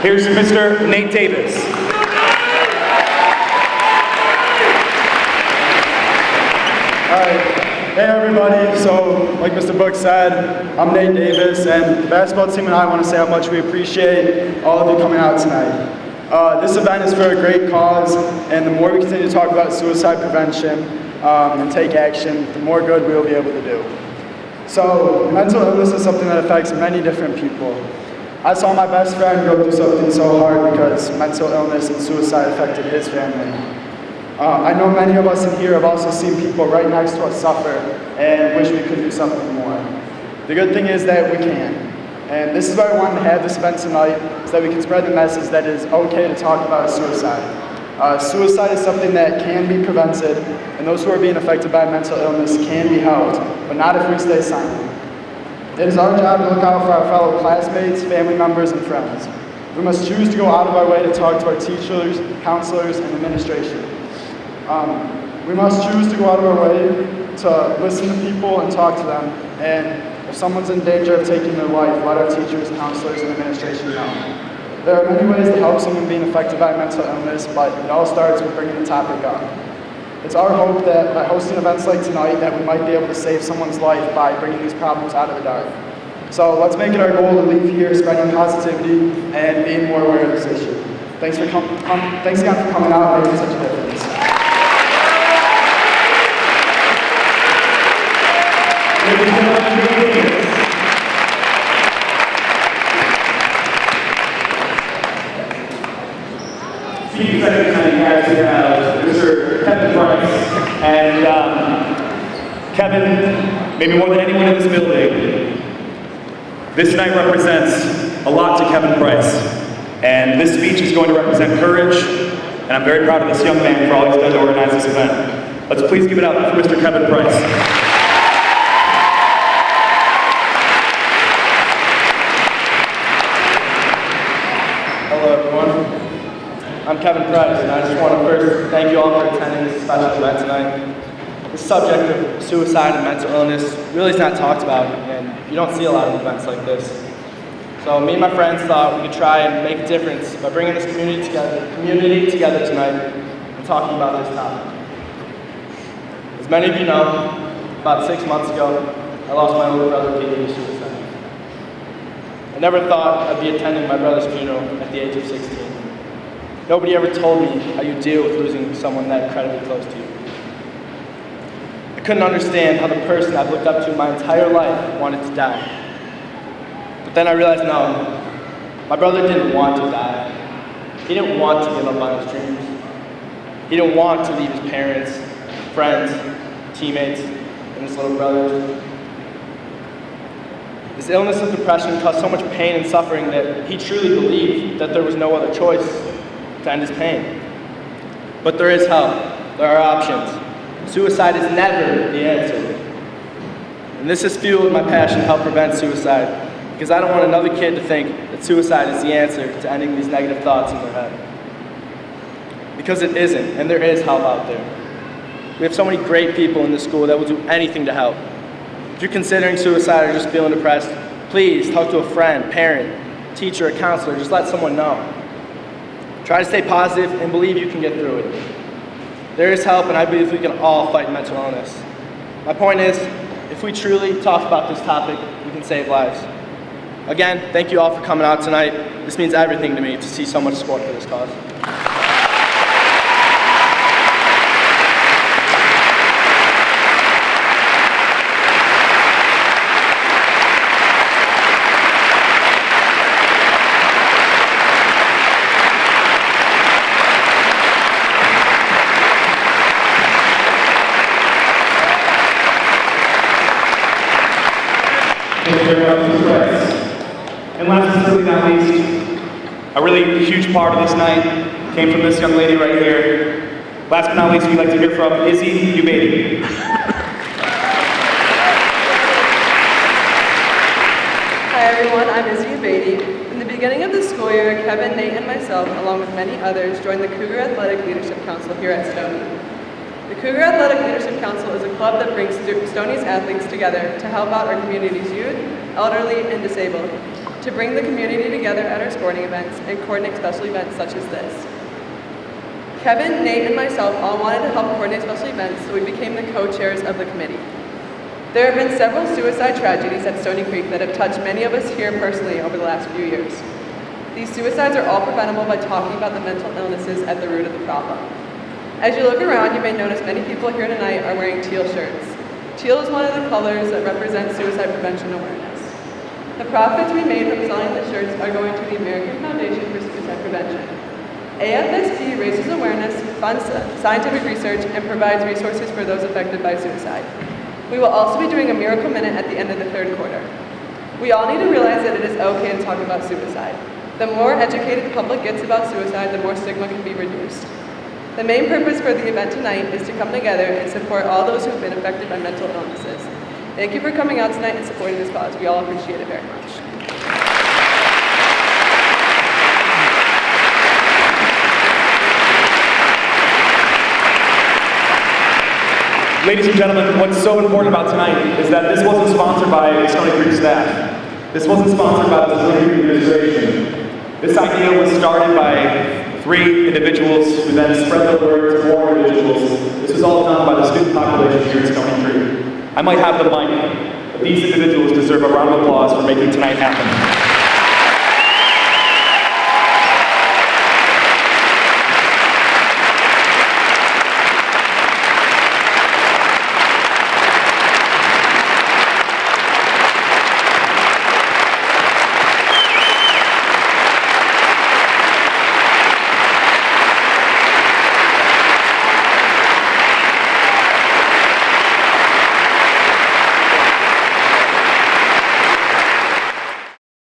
Here's Mr. Nate Davis. Hey everybody, so like Mr. Book said, I'm Nate Davis, and the basketball team and I want to say how much we appreciate all of you coming out tonight. This event is for a great cause, and the more we continue to talk about suicide prevention and take action, the more good we will be able to do. So mental illness is something that affects many different people. I saw my best friend go through something so hard because mental illness and suicide affected his family. I know many of us in here have also seen people right next to us suffer and wish we could do something more. The good thing is that we can. And this is why we wanted to have this event tonight, so that we can spread the message that it is okay to talk about suicide. Suicide is something that can be prevented, and those who are being affected by mental illness can be helped, but not if we stay silent. It is our job to look out for our fellow classmates, family members, and friends. We must choose to go out of our way to talk to our teachers, counselors, and administration. We must choose to go out of our way to listen to people and talk to them, and if someone's in danger of taking their life, let our teachers, counselors, and administration know. There are many ways to help someone being affected by mental illness, but it all starts with bringing the topic up. It's our hope that by hosting events like tonight that we might be able to save someone's life by bringing these problems out of the dark. So let's make it our goal to leave here spreading positivity and being more aware of this issue. Thanks again for coming out and making such a difference. Speaking second tonight, guys, we have Mr. Kevin Price. And Kevin, maybe more than anyone in this building, this night represents a lot to Kevin Price. And this speech is going to represent courage, and I'm very proud of this young man for all he's done to organize this event. Let's please give it up for Mr. Kevin Price. I'm Kevin Price, and I just want to first thank you all for attending this special event tonight. The subject of suicide and mental illness really is not talked about, and you don't see a lot of events like this. So me and my friends thought we could try and make a difference by bringing this community together tonight and talking about this topic. As many of you know, about 6 months ago, I lost my older brother to suicide. I never thought I'd be attending my brother's funeral at the age of 16. Nobody ever told me how you deal with losing someone that incredibly close to you. I couldn't understand how the person I've looked up to my entire life wanted to die. But then I realized, no, my brother didn't want to die. He didn't want to give up on his dreams. He didn't want to leave his parents, friends, teammates, and his little brothers. His illness and depression caused so much pain and suffering that he truly believed that there was no other choice to end his pain. But there is help. There are options. Suicide is never the answer. And this has fueled my passion to help prevent suicide, because I don't want another kid to think that suicide is the answer to ending these negative thoughts in their head. Because it isn't, and there is help out there. We have so many great people in this school that will do anything to help. If you're considering suicide or just feeling depressed, please talk to a friend, parent, teacher, or counselor. Just let someone know. Try to stay positive and believe you can get through it. There is help, and I believe we can all fight mental illness. My point is, if we truly talk about this topic, we can save lives. Again, thank you all for coming out tonight. This means everything to me to see so much support for this cause. And last but certainly not least, a really huge part of this night came from this young lady right here. Last but not least, we'd like to hear from Izzy Ubaidi. Hi everyone, I'm Izzy Ubaidi. In the beginning of the school year, Kevin, Nate, and myself, along with many others, joined the Cougar Athletic Leadership Council here at Stoney. The Cougar Athletic Leadership Council is a club that brings Stoney's athletes together to help out our community's youth, elderly, and disabled. to bring the community together at our sporting events and coordinate special events such as this. Kevin, Nate, and myself all wanted to help coordinate special events, so we became the co-chairs of the committee. There have been several suicide tragedies at Stoney Creek that have touched many of us here personally over the last few years. These suicides are all preventable by talking about the mental illnesses at the root of the problem. As you look around, you may notice many people here tonight are wearing teal shirts. Teal is one of the colors that represents suicide prevention awareness. The profits we made from selling the shirts are going to the American Foundation for Suicide Prevention. AFSP raises awareness, funds scientific research, and provides resources for those affected by suicide. We will also be doing a Miracle Minute at the end of the third quarter. We all need to realize that it is okay to talk about suicide. The more educated the public gets about suicide, the more stigma can be reduced. The main purpose for the event tonight is to come together and support all those who have been affected by mental illnesses. Thank you for coming out tonight and supporting this cause. We all appreciate it very much. Ladies and gentlemen, what's so important about tonight is that this wasn't sponsored by the Stoney Creek staff. This wasn't sponsored by the Stoney Creek administration. This idea was started by 3 individuals who then spread the word to more individuals. This was all done by the student population here at Stoney Creek. I might have the mic, but these individuals deserve a round of applause for making tonight happen.